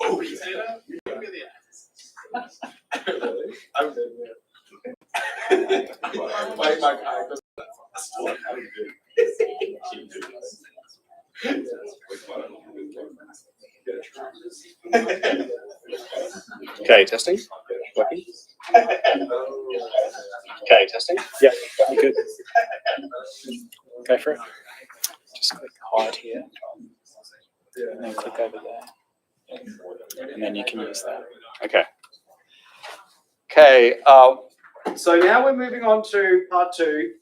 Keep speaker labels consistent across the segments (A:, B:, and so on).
A: Oh, you say that? Look at the ass. I'm dead, yeah. My character's still having good.
B: Okay, testing. Working. Okay, testing. Yeah, you good. Go for it. Just click hide here, and then click over there, and then you can use that. Okay. Okay. So now we're moving on to part 2.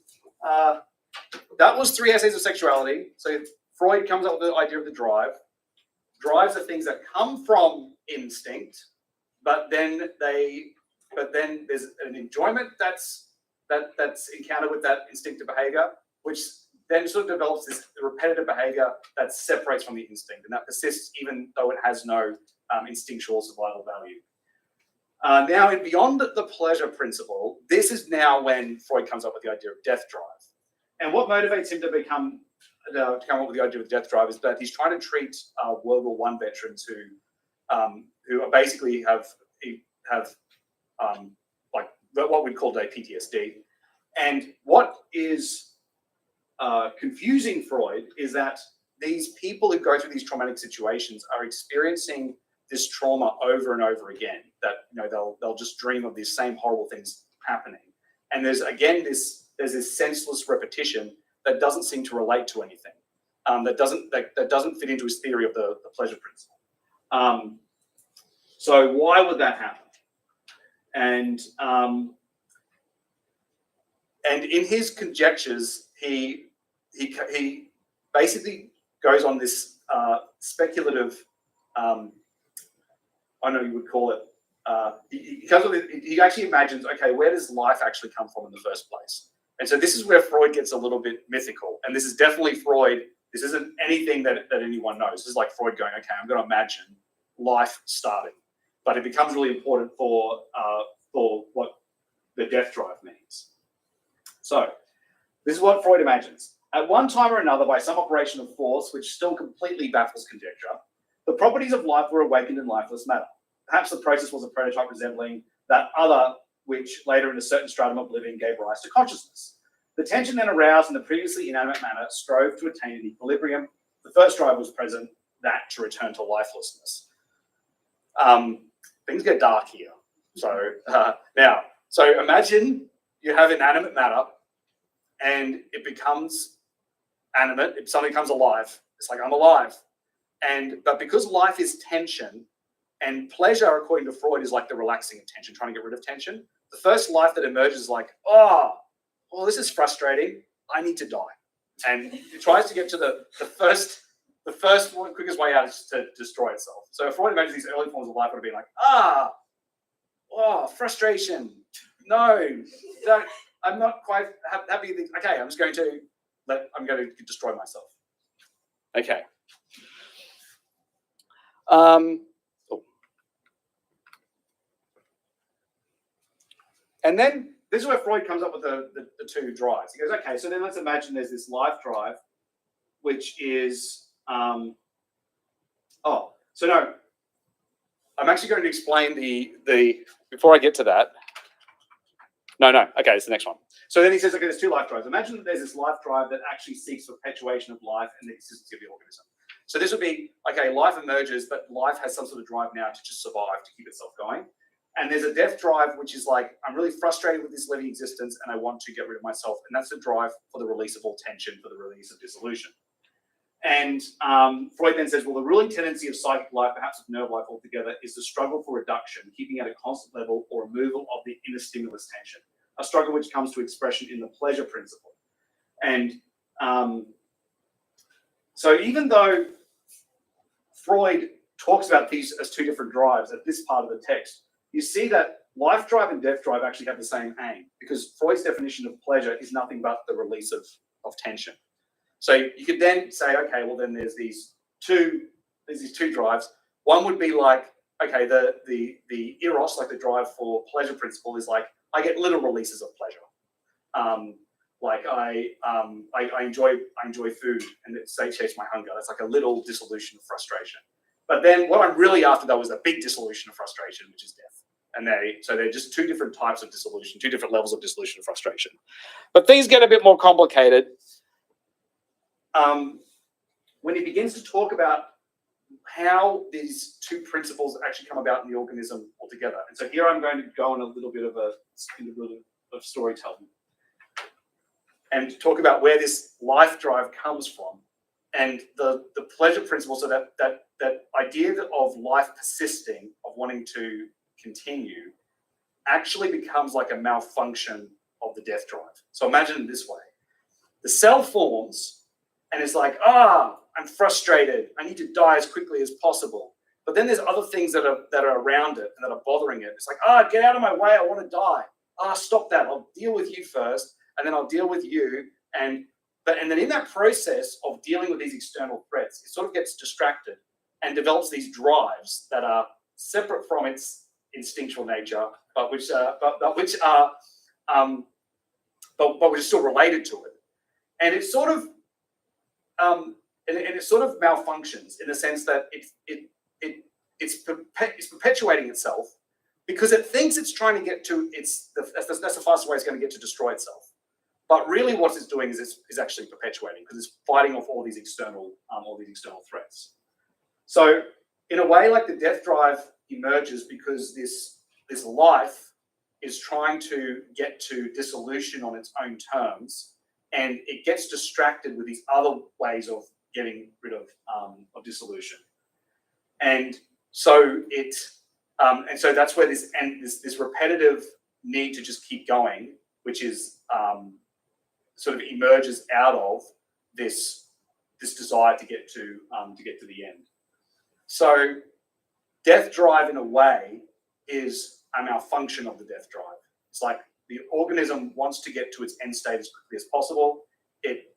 B: That was 3 essays of sexuality. So Freud comes up with the idea of the drive. Drives are things that come from instinct, but then there's an enjoyment that's encountered with that instinctive behavior, which then sort of develops this repetitive behavior that separates from the instinct, and that persists even though it has no instinctual survival value. Now, beyond the pleasure principle, this is now when Freud comes up with the idea of death drive. And what motivates him to come up with the idea of death drive is that he's trying to treat World War I veterans who are basically have like what we'd call today PTSD. And what is confusing Freud is that these people who go through these traumatic situations are experiencing this trauma over and over again. That they'll just dream of these same horrible things happening. And there's this senseless repetition that doesn't seem to relate to anything. That doesn't fit into his theory of the pleasure principle. So why would that happen? And in his conjectures, he basically goes on this speculative. I know you would call it. He actually imagines, okay, where does life actually come from in the first place? And so this is where Freud gets a little bit mythical. And this is definitely Freud. This isn't anything that anyone knows. This is like Freud going, okay, I'm going to imagine life starting. But it becomes really important for what the death drive means. So this is what Freud imagines. At one time or another, by some operation of force, which still completely baffles conjecture, the properties of life were awakened in lifeless matter. Perhaps the process was a prototype resembling that other which later in a certain stratum of living gave rise to consciousness. The tension then aroused in the previously inanimate matter strove to attain an equilibrium. The first drive was present, that to return to lifelessness. Things get dark here. So so imagine you have inanimate matter and it becomes animate, it suddenly becomes alive. It's like, I'm alive. But because life is tension, and pleasure, according to Freud, is like the relaxing of tension, trying to get rid of tension. The first life that emerges is like, oh, this is frustrating. I need to die. And it tries to get to the first one, quickest way out is to destroy itself. So if Freud imagines these early forms of life would have been like, frustration. No, I'm not quite happy. Okay, I'm going to destroy myself. Okay. And then this is where Freud comes up with the 2 drives. He goes, okay, so then let's imagine there's this life drive, which is, I'm actually going to explain before I get to that. Okay, it's the next one. So then he says, okay, there's 2 life drives. Imagine that there's this life drive that actually seeks perpetuation of life and the existence of the organism. So this would be, okay, life emerges, but life has some sort of drive now to just survive, to keep itself going. And there's a death drive, which is like, I'm really frustrated with this living existence and I want to get rid of myself. And that's the drive for the release of all tension, for the release of dissolution. And Freud then says, well, the ruling tendency of psychic life, perhaps of nerve life altogether, is the struggle for reduction, keeping at a constant level or removal of the inner stimulus tension, a struggle which comes to expression in the pleasure principle. And so even though Freud talks about these as 2 different drives at this part of the text, you see that life drive and death drive actually have the same aim, because Freud's definition of pleasure is nothing but the release of tension. So you could then say, okay, well then there's these two drives. One would be like, okay, the eros, like the drive for pleasure principle, is like, I get little releases of pleasure. Like I enjoy food and it satiates my hunger. That's like a little dissolution of frustration. But then what I'm really after, though, is a big dissolution of frustration, which is death. And they're just two different types of dissolution, two different levels of dissolution of frustration. But things get a bit more complicated when he begins to talk about how these two principles actually come about in the organism altogether. And so here I'm going to go on a little bit of storytelling and talk about where this life drive comes from and the pleasure principle. So that idea of life persisting, of wanting to continue, actually becomes like a malfunction of the death drive. So imagine it this way. The cell forms and it's like, I'm frustrated. I need to die as quickly as possible. But then there's other things that are around it and that are bothering it. It's like, get out of my way. I want to die. Stop that. I'll deal with you first, and then I'll deal with you. And then in that process of dealing with these external threats, it sort of gets distracted and develops these drives that are separate from its instinctual nature, but which are still related to it. And it sort of malfunctions in the sense that it's perpetuating itself because it thinks it's trying to get to that's the fastest way it's going to get to destroy itself. But really, what it's doing is actually perpetuating because it's fighting off all these external threats. So, in a way, like the death drive emerges because this life is trying to get to dissolution on its own terms, and it gets distracted with these other ways of getting rid of dissolution. And so so that's where this repetitive need to just keep going, which is sort of emerges out of this desire to get to the end. So death drive, in a way, is a malfunction of the death drive. It's like the organism wants to get to its end state as quickly as possible. It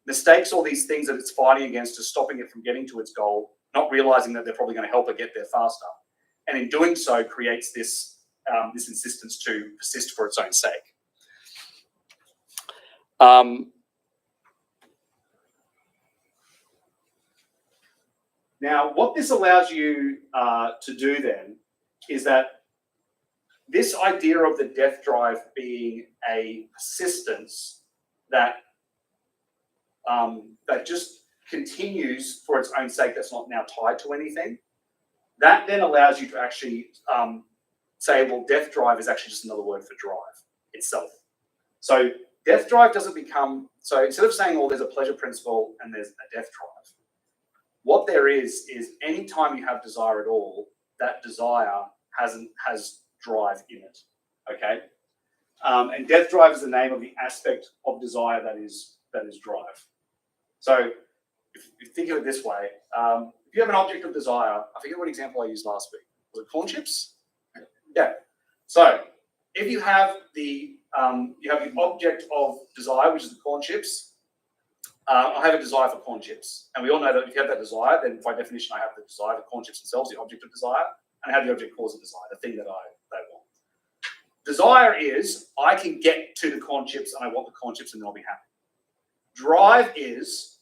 B: mistakes all these things that it's fighting against as stopping it from getting to its goal, not realizing that they're probably going to help it get there faster. And in doing so, creates this insistence to persist for its own sake. Now, what this allows you to do then is that this idea of the death drive being a persistence that just continues for its own sake, that's not now tied to anything, that then allows you to actually say, well, death drive is actually just another word for drive itself. So death drive doesn't become, so instead of saying, there's a pleasure principle and there's a death drive, what there is any time you have desire at all, that desire has drive in it, okay? And death drive is the name of the aspect of desire that is drive. So if you think of it this way, if you have an object of desire, I forget what example I used last week. Was it corn chips? Yeah. So if you have the object of desire, which is the corn chips, I have a desire for corn chips. And we all know that if you have that desire, then by definition, I have the desire, the corn chips themselves, the object of desire, and I have the object cause of desire, the thing that I want. Desire is, I can get to the corn chips and I want the corn chips and then I'll be happy. Drive is,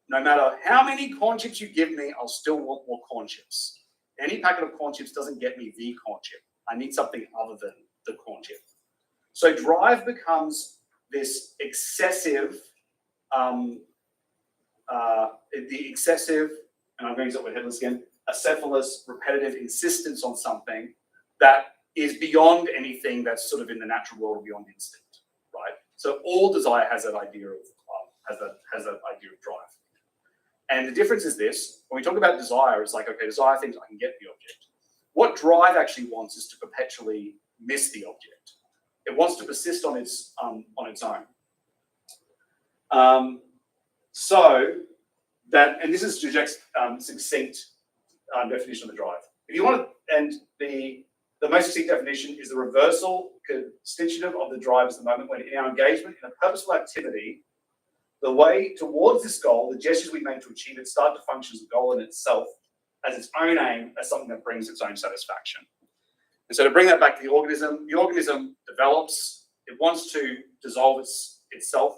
B: no matter how many corn chips you give me, I'll still want more corn chips. Any packet of corn chips doesn't get me the corn chip. I need something other than the corn chip. So drive becomes this excessive, and I'm going to stop my headless again, acephalous, repetitive insistence on something that is beyond anything that's sort of in the natural world or beyond instinct, right? So all desire has that idea of drive. And the difference is this: when we talk about desire, it's like, okay, desire thinks I can get the object. What drive actually wants is to perpetually miss the object. It wants to persist on its own. So that, and this is Žižek's succinct definition of the drive. If you want to, and the most succinct definition is the reversal constitutive of the drive is the moment when in our engagement in a purposeful activity, the way towards this goal, the gestures we make to achieve it start to function as a goal in itself, as its own aim, as something that brings its own satisfaction. And so to bring that back to the organism develops, it wants to dissolve itself.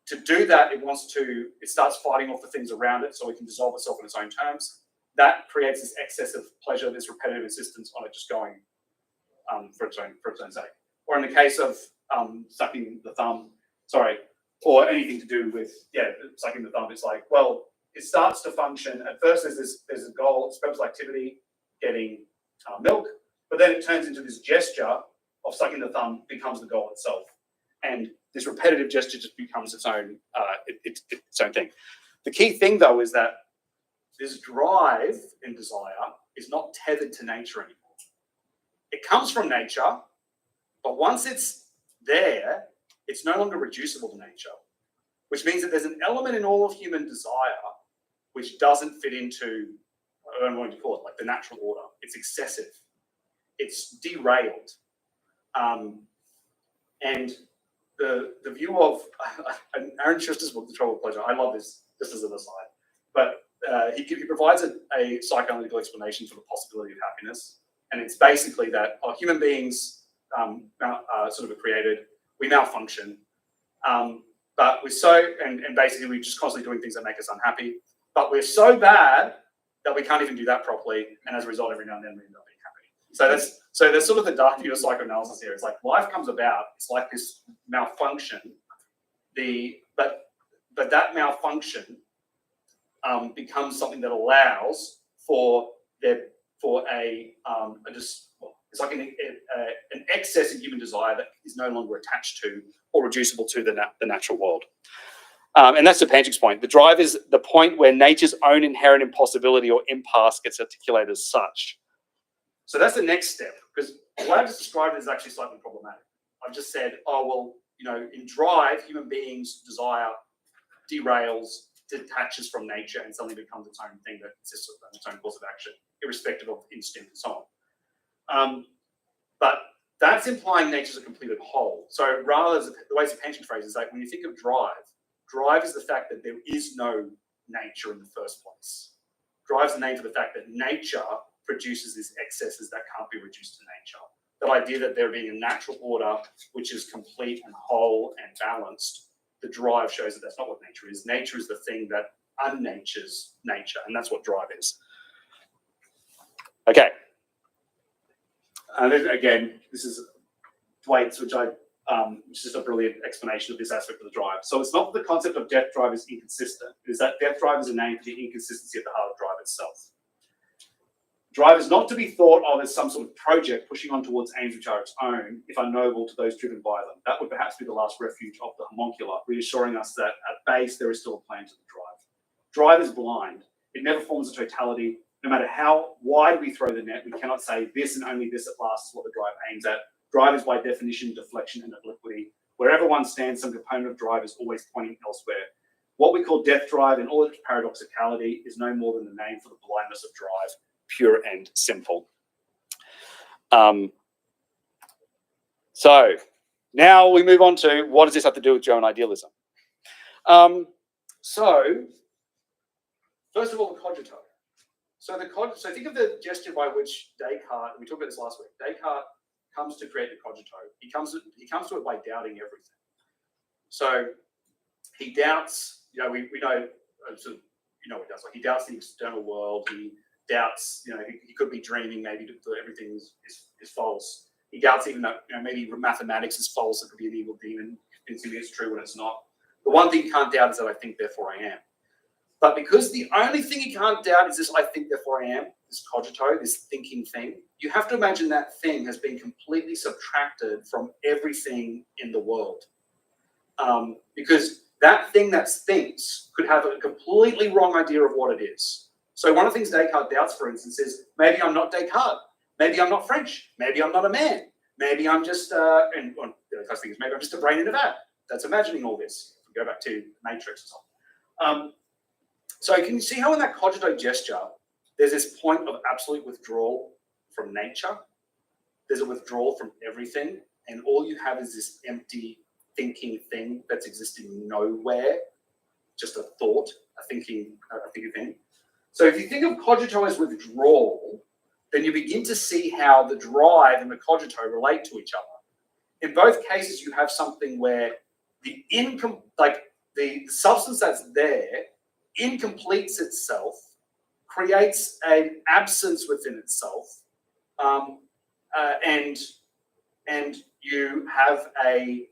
B: To do that, it starts fighting off the things around it so it can dissolve itself on its own terms. that creates this excess of pleasure, this repetitive insistence on it just going for its own sake. Or in the case of sucking the thumb, or anything to do with sucking the thumb, it's like, well, it starts to function. At first, there's a goal, it's purposeful activity, getting milk, but then it turns into this gesture of sucking the thumb becomes the goal itself, and this repetitive gesture just becomes its own its own thing. The key thing, though, is that this drive and desire is not tethered to nature anymore. It comes from nature, but once it's there, it's no longer reducible to nature, which means that there's an element in all of human desire which doesn't fit into, I don't know what to call it, like the natural order. It's excessive. It's derailed. And the view of Aaron Schuster's book, The Trouble with Pleasure, I love this, just as an aside, but he provides a psychoanalytical explanation for the possibility of happiness. And it's basically that human beings sort of are created, we malfunction, but we're so, and basically we're just constantly doing things that make us unhappy, but we're so bad that we can't even do that properly, and as a result, every now and then we end up being happy. So there's sort of the dark view of psychoanalysis here. It's like life comes about, it's like this malfunction, but that malfunction becomes something that allows it's like an excess in human desire that is no longer attached to or reducible to the natural world. And that's the Panchik's point. The drive is the point where nature's own inherent impossibility or impasse gets articulated as such. So that's the next step, because the way I've just described it is actually slightly problematic. I've just said, in drive, human beings' desire derails, detaches from nature, and suddenly becomes its own thing that insists on its own course of action, irrespective of instinct and so on. But that's implying nature's a completed whole. So rather, the way Panchik phrases like, when you think of drive is the fact that there is no nature in the first place. Drive's the name for the fact that nature produces these excesses that can't be reduced to nature. That idea that there being a natural order which is complete and whole and balanced, the drive shows that that's not what nature is. Nature is the thing that unnatures nature, and that's what drive is. Okay. And then again, this is Thwaites, which is just a brilliant explanation of this aspect of the drive. So it's not the concept of death drive is inconsistent. It is that death drive is a name for the inconsistency at the heart of drive itself. Drive is not to be thought of as some sort of project pushing on towards aims which are its own, if unknowable to those driven by them. That would perhaps be the last refuge of the homuncular, reassuring us that at base there is still a plan to the drive. Drive is blind. It never forms a totality. No matter how wide we throw the net, we cannot say this and only this at last is what the drive aims at. Drive is by definition deflection and obliquity. Wherever one stands, some component of drive is always pointing elsewhere. What we call death drive in all its paradoxicality is no more than the name for the blindness of drive, pure and simple. So now we move on to what does this have to do with German idealism? So first of all, the cogito. So think of the gesture by which Descartes, we talked about this last week, Descartes comes to create the cogito. He comes to it by doubting everything. So he doubts, we know, he does. Like he doubts the external world. He doubts, he could be dreaming. Maybe that everything is false. He doubts even that maybe mathematics is false. It could be an evil demon convincing it's true when it's not. The one thing he can't doubt is that I think, therefore I am. But because the only thing he can't doubt is this I think, therefore I am, this cogito, this thinking thing, you have to imagine that thing has been completely subtracted from everything in the world. Because that thing that thinks could have a completely wrong idea of what it is. So one of the things Descartes doubts, for instance, is maybe I'm not Descartes. Maybe I'm not French. Maybe I'm not a man. Maybe I'm just, maybe I'm just a brain in a vat. That's imagining all this. If we go back to Matrix or something. So can you see how in that cogito gesture, there's this point of absolute withdrawal from nature? There's a withdrawal from everything, and all you have is this empty thinking thing that's existing nowhere, just a thought, a thinking thing. So if you think of cogito as withdrawal, then you begin to see how the drive and the cogito relate to each other. In both cases, you have something where the substance that's there incompletes itself, creates an absence within itself, and you have a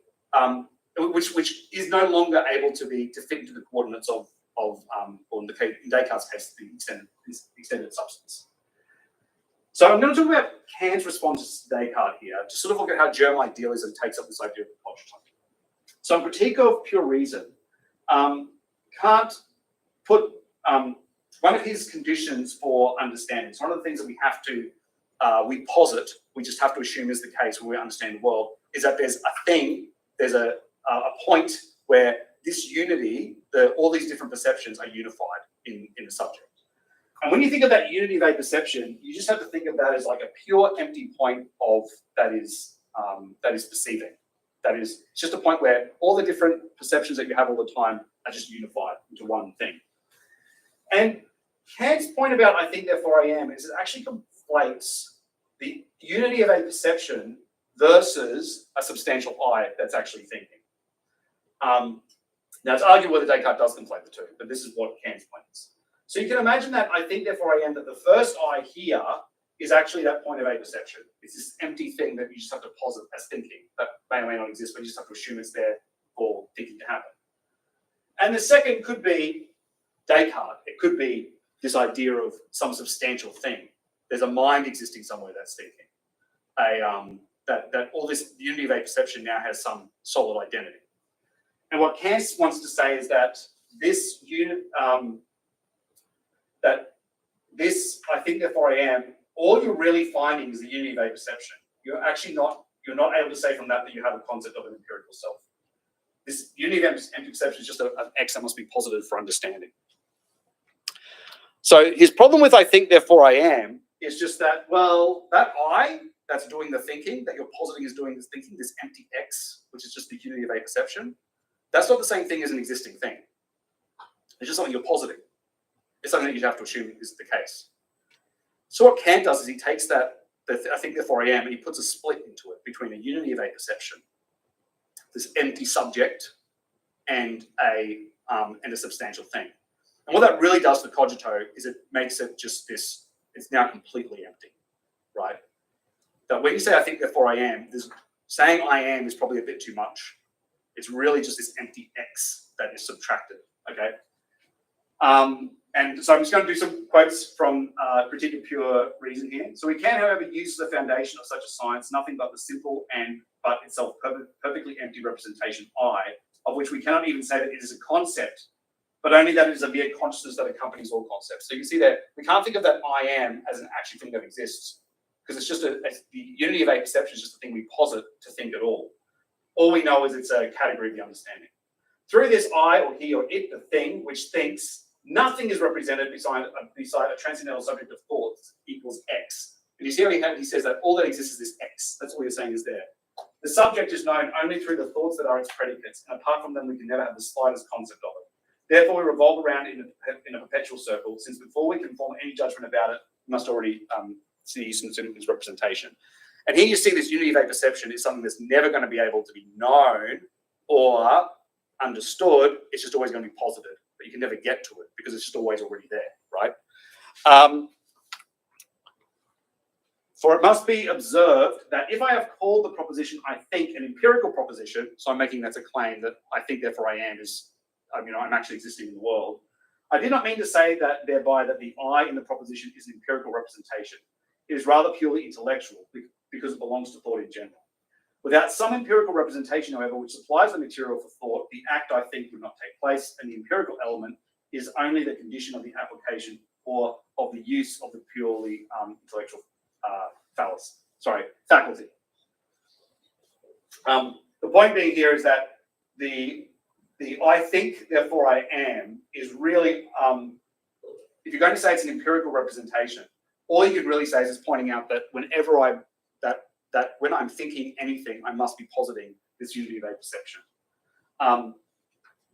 B: which is no longer able to fit into the coordinates of or in Descartes' case, the extended substance. So I'm going to talk about Kant's responses to Descartes here to sort of look at how germ idealism takes up this idea of the prototype. So in Critique of Pure Reason, Kant put one of his conditions for understanding. So one of the things that we have to we posit, we just have to assume is the case when we understand the world, is that there's a thing, there's a point where this unity, all these different perceptions are unified in the subject. And when you think of that unity of a perception, you just have to think of that as like a pure empty point of that is perceiving. That is, it's just a point where all the different perceptions that you have all the time are just unified into one thing. And Kant's point about I think therefore I am is it actually conflates the unity of a perception versus a substantial I that's actually thinking. Now it's arguable whether Descartes does conflate the two, but this is what Kant's point is. So you can imagine that I think therefore I am, that the first I here is actually that point of a perception. It's this empty thing that you just have to posit as thinking that may or may not exist, but you just have to assume it's there for thinking to happen. And the second could be Descartes. It could be this idea of some substantial thing. There's a mind existing somewhere that's thinking. That all this unity of a perception now has some solid identity. And what Kant wants to say is that this unit, I think therefore I am, all you're really finding is the unity of a perception. You're not able to say from that you have a concept of an empirical self. This unity of empty perception is just an X that must be posited for understanding. So his problem with I think therefore I am is just that, well, that I that's doing the thinking, that you're positing is doing this thinking, this empty X, which is just the unity of a perception, that's not the same thing as an existing thing. It's just something you're positing. It's something that you have to assume is the case. So what Kant does is he takes that I think therefore I am, and he puts a split into it between a unity of a perception, this empty subject, and a substantial thing. And what that really does for cogito is it makes it just this, it's now completely empty, right? That when you say I think therefore I am, saying I am is probably a bit too much. It's really just this empty X that is subtracted, okay? And so I'm just going to do some quotes from Critique of Pure Reason here. So we can, however, use the foundation of such a science, nothing but the simple but itself perfectly empty representation I, of which we cannot even say that it is a concept, but only that it is a mere consciousness that accompanies all concepts. So you can see that we can't think of that I am as an actual thing that exists, because it's just the unity of a perception is just a thing we posit to think at all. All we know is it's a category of the understanding. Through this I or he or it, the thing which thinks, nothing is represented beside a transcendental subject of thoughts equals X. And you see how he says that all that exists is this X. That's all you're saying is there. The subject is known only through the thoughts that are its predicates, and apart from them, we can never have the slightest concept of it. Therefore, we revolve around in a perpetual circle, since before we can form any judgment about it, we must already see its representation. And here you see this unity of a perception is something that's never going to be able to be known or understood. It's just always going to be posited, but you can never get to it because it's just always already there, right? For it must be observed that if I have called the proposition I think an empirical proposition, so I'm making that a claim that I think therefore I am is, I'm actually existing in the world, I did not mean to say that thereby that the I in the proposition is an empirical representation. It is rather purely intellectual because it belongs to thought in general. Without some empirical representation, however, which supplies the material for thought, the act, I think, would not take place, and the empirical element is only the condition of the application or of the use of the purely intellectual faculty. The point being here is that the I think, therefore I am, is really, if you're going to say it's an empirical representation, all you could really say is just pointing out that whenever that when I'm thinking anything, I must be positing this unity of a perception.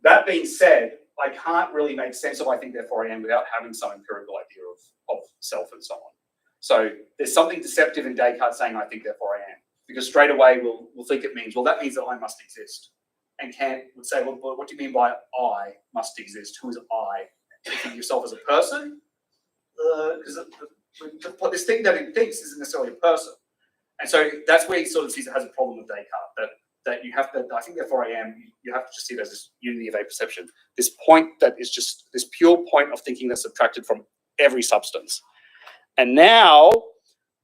B: That being said, I can't really make sense of I think therefore I am without having some empirical idea of self and so on. So there's something deceptive in Descartes saying I think therefore I am, because straight away we'll think it means, well, that means that I must exist. And Kant would say, well, what do you mean by I must exist? Who is I? Do you think yourself as a person? because this thing that it thinks isn't necessarily a person. And so that's where he sort of sees it has a problem with Descartes, that you have to, I think therefore I am, you have to just see it as this unity of a perception, this point that is just this pure point of thinking that's subtracted from every substance. And now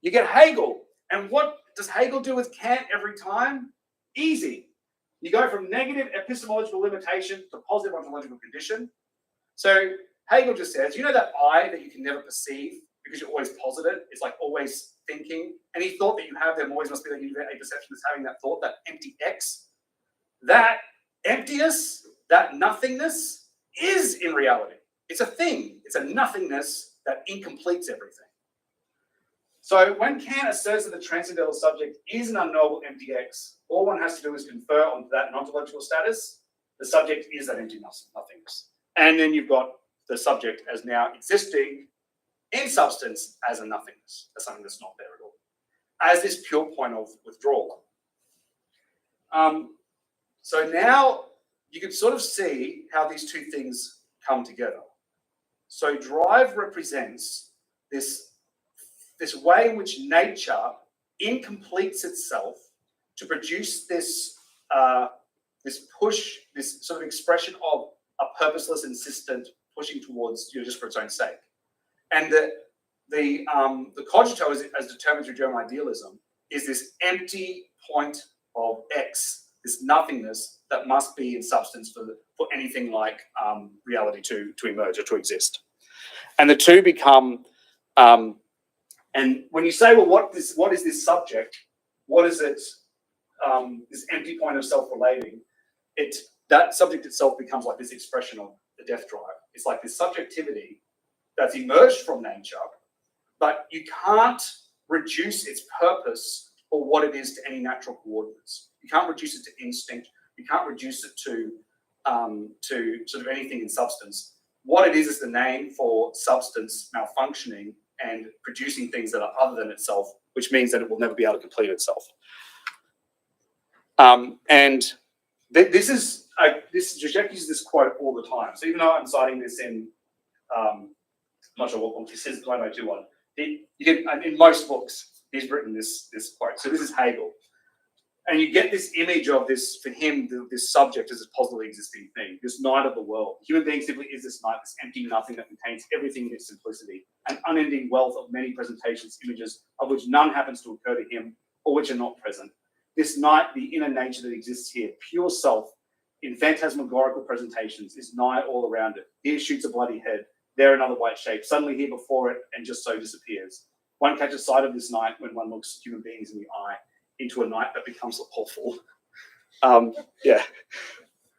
B: you get Hegel. And what does Hegel do with Kant every time? Easy. You go from negative epistemological limitation to positive ontological condition. So Hegel just says, you know that I that you can never perceive because you're always positive, it's like always thinking. Any thought that you have, there always must be that you have a perception that's having that thought, that empty X. That emptiness, that nothingness is in reality. It's a thing. It's a nothingness that incompletes everything. So when Kant asserts that the transcendental subject is an unknowable empty X, all one has to do is confer onto that ontological status. The subject is that empty nothingness. And then you've got the subject as now existing in substance as a nothingness, as something that's not there at all, as this pure point of withdrawal. So now you can sort of see how these two things come together. So drive represents this way in which nature incompletes itself to produce this push, this sort of expression of a purposeless, insistent pushing towards just for its own sake. And the cogito, as determined through German idealism, is this empty point of X, this nothingness that must be in substance for anything like reality to emerge or to exist. And the two become, and when you say, well, what is this subject? What is it? This empty point of self-relating. That subject itself becomes like this expression of the death drive. It's like this subjectivity that's emerged from nature, but you can't reduce its purpose or what it is to any natural coordinates. You can't reduce it to instinct. You can't reduce it to sort of anything in substance. What it is the name for substance malfunctioning and producing things that are other than itself, which means that it will never be able to complete itself. And Žižek uses this quote all the time. So even though I'm citing this in, I'm not sure what book this is, 1921, in most books, he's written this quote. So this is Hegel. And you get this image of this, for him, this subject as a positively existing thing, this night of the world. Human being simply is this night, this empty nothing that contains everything in its simplicity, an unending wealth of many presentations, images, of which none happens to occur to him, or which are not present. This night, the inner nature that exists here, pure self, in phantasmagorical presentations, is nigh all around it. Here shoots a bloody head, there another white shape, suddenly here before it, and just so disappears. One catches sight of this night when one looks human beings in the eye, into a night that becomes awful. Yeah.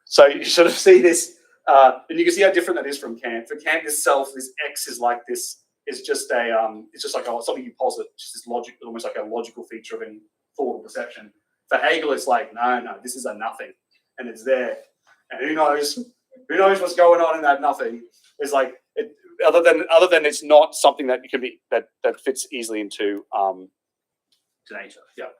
B: So you sort of see this, and you can see how different that is from Kant. For Kant, this self, this X is like this, is just it's just like something you posit, just this logic, almost like a logical feature of any thought or perception. For Hegel, it's like, no, this is a nothing, and it's there, and who knows what's going on in that nothing. It's like, other than it's not something that can be that fits easily into nature. Yeah.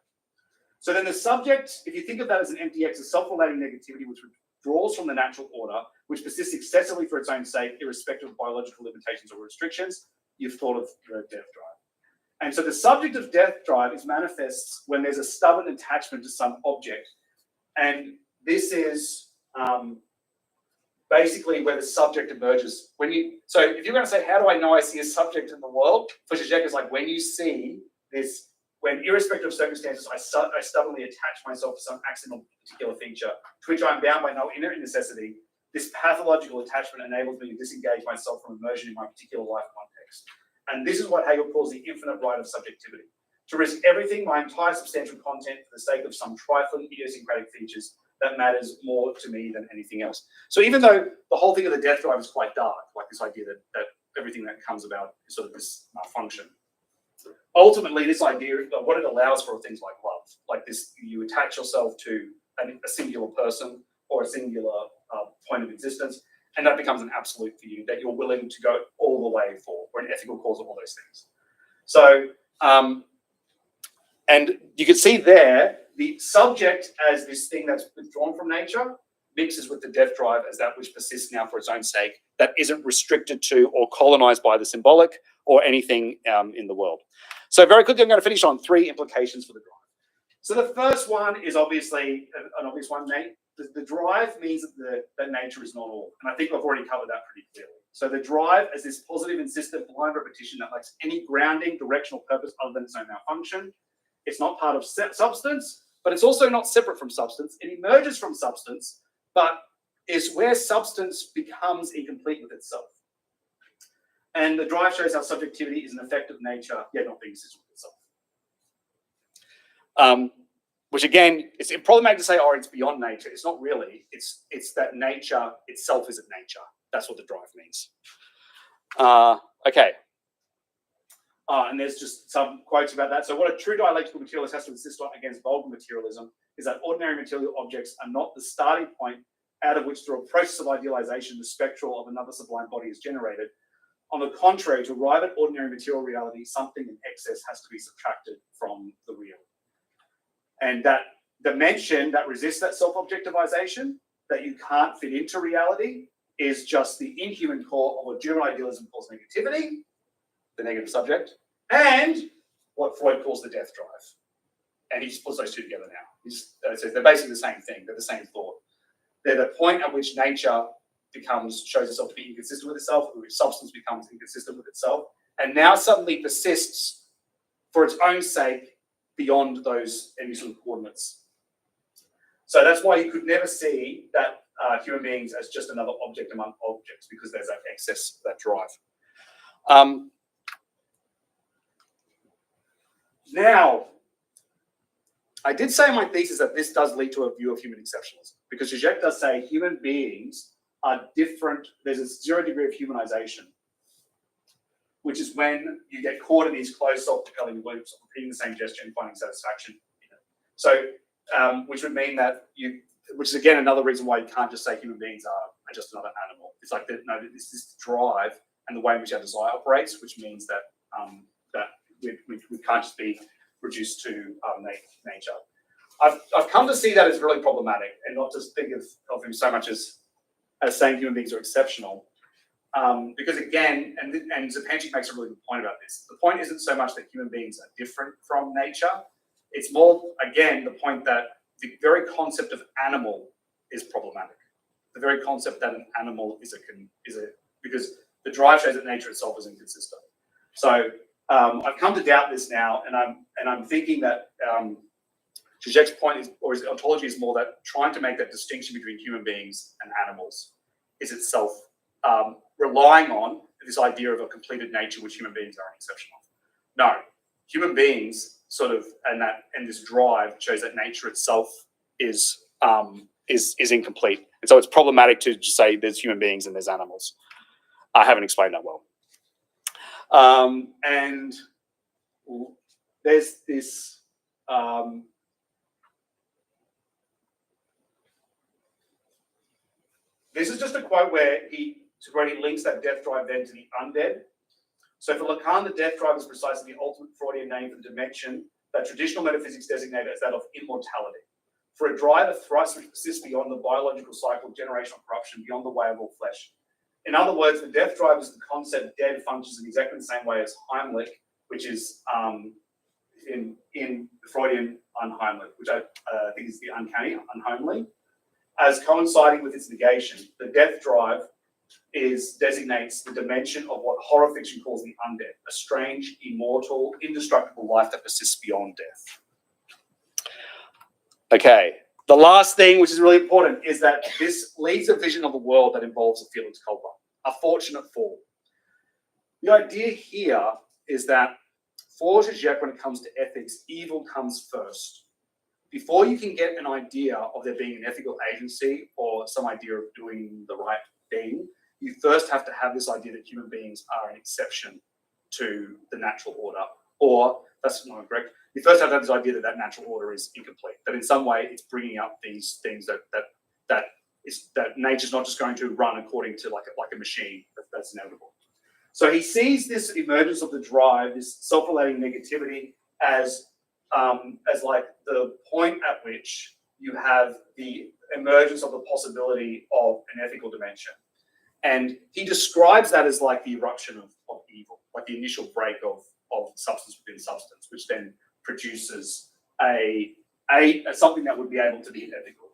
B: So then the subject, if you think of that as an empty X, a self-relating negativity which withdraws from the natural order, which persists excessively for its own sake, irrespective of biological limitations or restrictions, you've thought of the death drive. And so the subject of death drive is manifests when there's a stubborn attachment to some object. And this is basically where the subject emerges. So if you're going to say, how do I know I see a subject in the world? For Žižek, is like when you see this, when irrespective of circumstances, I stubbornly attach myself to some accidental particular feature, to which I'm bound by no inherent necessity. This pathological attachment enables me to disengage myself from immersion in my particular life context. And this is what Hegel calls the infinite right of subjectivity. To risk everything, my entire substantial content, for the sake of some trifling idiosyncratic features that matters more to me than anything else. So even though the whole thing of the death drive is quite dark, like this idea that everything that comes about is sort of this malfunction, ultimately this idea of what it allows for are things like love. Like this, you attach yourself to a singular person or a singular point of existence, and that becomes an absolute for you, that you're willing to go all the way for, or an ethical cause of all those things. So, and you can see there, the subject as this thing that's withdrawn from nature mixes with the death drive as that which persists now for its own sake, that isn't restricted to or colonized by the symbolic or anything in the world. So very quickly, I'm going to finish on 3 implications for the drive. So the first one is obviously an obvious one, Nate. The drive means that nature is not all. And I think I've already covered that pretty clearly. So the drive is this positive, insistent, blind repetition that lacks any grounding, directional purpose other than its own malfunction. It's not part of substance, but it's also not separate from substance. It emerges from substance, but is where substance becomes incomplete with itself. And the drive shows how subjectivity is an effect of nature, yet not being consistent with itself. Which again, it's problematic to say, oh, it's beyond nature. It's not really. It's that nature itself isn't nature. That's what the drive means. Okay. And there's just some quotes about that. So what a true dialectical materialist has to insist on against vulgar materialism is that ordinary material objects are not the starting point out of which, through a process of idealization, the spectral of another sublime body is generated. On the contrary, to arrive at ordinary material reality, something in excess has to be subtracted from the real. And that dimension that resists that self-objectivization, that you can't fit into reality, is just the inhuman core of what German idealism calls negativity, the negative subject, and what Freud calls the death drive. And he just puts those two together now. So they're basically the same thing. They're the same thought. They're the point at which nature shows itself to be inconsistent with itself, at which substance becomes inconsistent with itself, and now suddenly persists for its own sake beyond those initial coordinates. So that's why you could never see that human beings as just another object among objects, because there's that excess, that drive. Now, I did say in my thesis that this does lead to a view of human exceptionalism, because Žižek does say human beings are different. There's a 0 degree of humanization, which is when you get caught in these closed self-propelling loops of repeating the same gesture and finding satisfaction in it. So, which would mean that which is again another reason why you can't just say human beings are just another animal. It's like no, this is drive and the way in which our desire operates, which means that that we can't just be reduced to nature. I've come to see that as really problematic, and not just think of him so much as saying human beings are exceptional. Because again, and Zipanchik makes a really good point about this. The point isn't so much that human beings are different from nature. It's more, again, the point that the very concept of animal is problematic. The very concept that an animal is because the drive shows that nature itself is inconsistent. So I've come to doubt this now, and I'm thinking that Žižek's point is, or his ontology is more that trying to make that distinction between human beings and animals is itself relying on this idea of a completed nature, which human beings are an exception of. No, human beings sort of, and this drive shows that nature itself is incomplete, and so it's problematic to just say there's human beings and there's animals. I haven't explained that well. And there's this. This is just a quote where he links that death drive then to the undead. So for Lacan, the death drive is precisely the ultimate Freudian name for the dimension that traditional metaphysics designate as that of immortality. For a drive, a thrust which persists beyond the biological cycle of generational corruption, beyond the way of all flesh. In other words, the death drive is the concept dead functions in exactly the same way as Heimlich, which is in the Freudian unheimlich, which I think is the uncanny, unhomely. As coinciding with its negation, the death drive designates the dimension of what horror fiction calls the undead, a strange, immortal, indestructible life that persists beyond death. Okay, the last thing, which is really important, is that this leads a vision of a world that involves a Felix Culpa, a fortunate fall. The idea here is that for Žižek, when it comes to ethics, evil comes first. Before you can get an idea of there being an ethical agency or some idea of doing the right thing, you first have to have this idea that human beings are an exception to the natural order. Or, that's not correct, you first have to have this idea that that natural order is incomplete, that in some way it's bringing up these things that nature's not just going to run according to like a machine, that's inevitable. So he sees this emergence of the drive, this self-relating negativity, as like the point at which you have the emergence of the possibility of an ethical dimension. And he describes that as like the eruption of evil, like the initial break of substance within substance, which then produces a something that would be able to be ethical.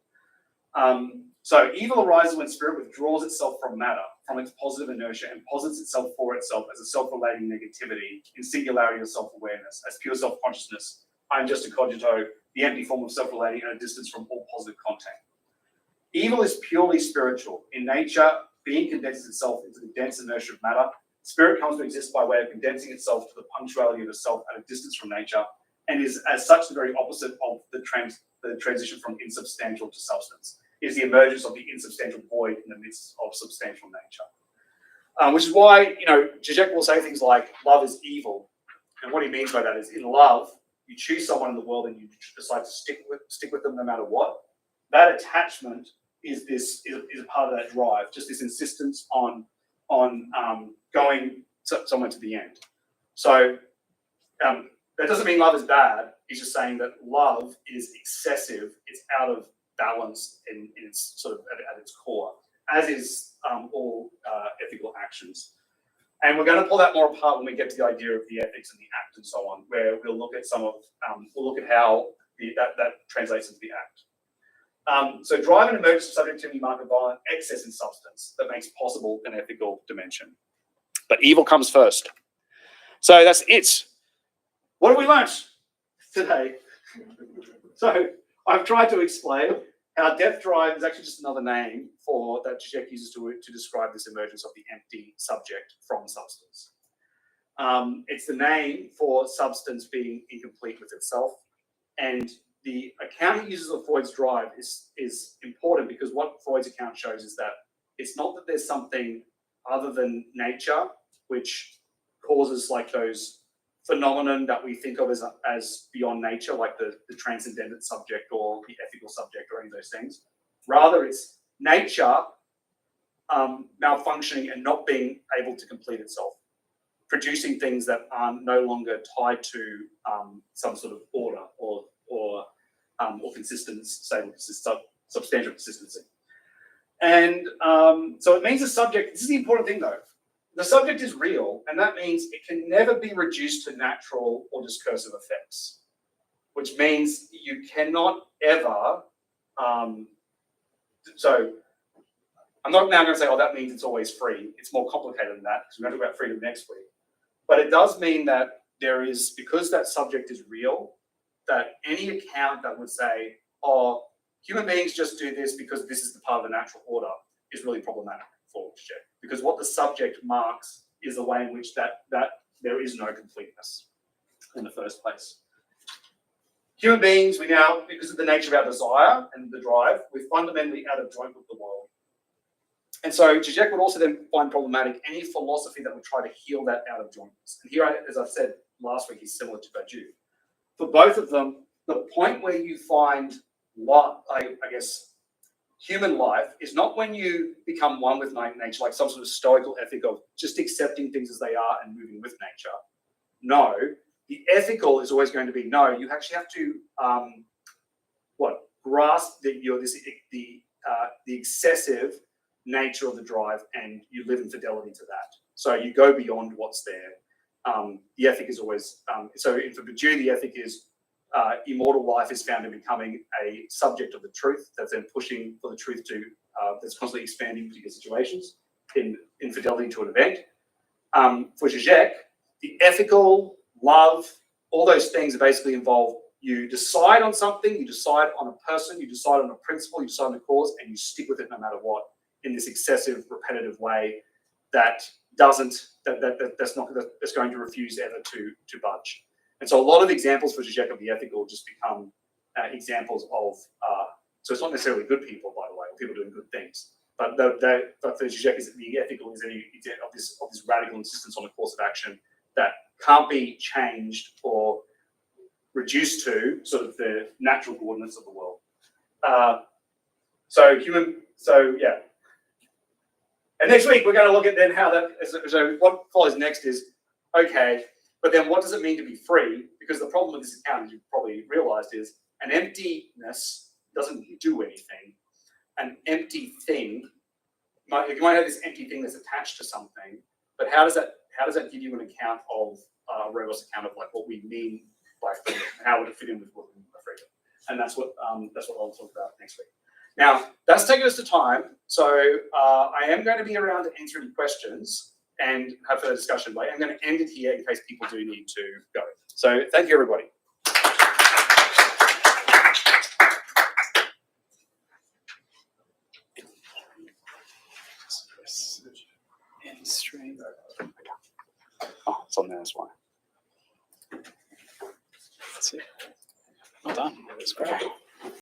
B: So evil arises when spirit withdraws itself from matter, from its positive inertia, and posits itself for itself as a self-relating negativity in singularity of self-awareness, as pure self-consciousness. I am just a cogito, the empty form of self-relating at a distance from all positive contact. Evil is purely spiritual. In nature, being condenses itself into the dense inertia of matter. Spirit comes to exist by way of condensing itself to the punctuality of the self at a distance from nature, and is as such the very opposite of the transition from insubstantial to substance. It is the emergence of the insubstantial void in the midst of substantial nature. Which is why, Žižek will say things like, love is evil. And what he means by that is, in love, you choose someone in the world and you decide to stick with them no matter what. That attachment is a part of that drive, just this insistence on going somewhere to the end. So that doesn't mean love is bad. He's just saying that love is excessive. It's out of balance in its sort of at its core, as is all ethical actions. And we're going to pull that more apart when we get to the idea of the ethics and the act and so on, where we'll look at we'll look at how that translates into the act. So drive and emergence of subjectivity mark a violent excess in substance that makes possible an ethical dimension. But evil comes first. So that's it. What have we learnt today? So I've tried to explain how death drive is actually just another name for that Žižek uses to describe this emergence of the empty subject from substance. It's the name for substance being incomplete with itself. And the account he uses of Freud's drive is important, because what Freud's account shows is that it's not that there's something other than nature which causes like those phenomenon that we think of as beyond nature, like the transcendent subject or the ethical subject or any of those things. Rather, it's nature malfunctioning and not being able to complete itself, producing things that are no longer tied to some sort of order or consistency, substantial consistency. And so it means the subject, this is the important thing though, the subject is real, and that means it can never be reduced to natural or discursive effects, which means you cannot ever, so I'm not now going to say, oh, that means it's always free. It's more complicated than that, because we're going to talk about freedom next week. But it does mean that there is, because that subject is real, that any account that would say, oh, human beings just do this because this is the part of the natural order, is really problematic for Žižek. Because what the subject marks is the way in which that there is no completeness in the first place. Human beings, we now, because of the nature of our desire and the drive, we're fundamentally out of joint with the world. And so Žižek would also then find problematic any philosophy that would try to heal that out of jointness. And here, as I've said last week, is similar to Badiou. For both of them, the point where you find what I guess human life is not when you become one with nature, like some sort of stoical ethic of just accepting things as they are and moving with nature. No, the ethical is always going to be, no, you actually have to grasp that the excessive nature of the drive, and you live in fidelity to that. So you go beyond what's there. The ethic is always, so for Badiou, the ethic is immortal life is found in becoming a subject of the truth, that's then pushing for the truth to, that's constantly expanding particular situations in fidelity to an event. For Žižek, the ethical, love, all those things are basically involved. You decide on something, you decide on a person, you decide on a principle, you decide on a cause, and you stick with it no matter what, in this excessive, repetitive way that's going to refuse ever to budge. And so a lot of examples for Žižek of the ethical just become examples of, so it's not necessarily good people, by the way, or people doing good things, but for Žižek, the ethical is any of this radical insistence on a course of action that can't be changed or reduced to sort of the natural coordinates of the world. Yeah. And next week, we're going to look at then how that, so what follows next is, okay, but then what does it mean to be free? Because the problem with this account, as you've probably realized, is an emptiness doesn't do anything. An empty thing, you might have this empty thing that's attached to something, but how does how does that give you an account of robust account of like what we mean by freedom, and how would it fit in with what we mean by freedom? And that's what I'll talk about next week. Now that's taken us to time, so I am going to be around to answer any questions and have further discussion. But I'm going to end it here in case people do need to go. So thank you, everybody. Oh, it's on there, that's why. That's it. Well done. That's great.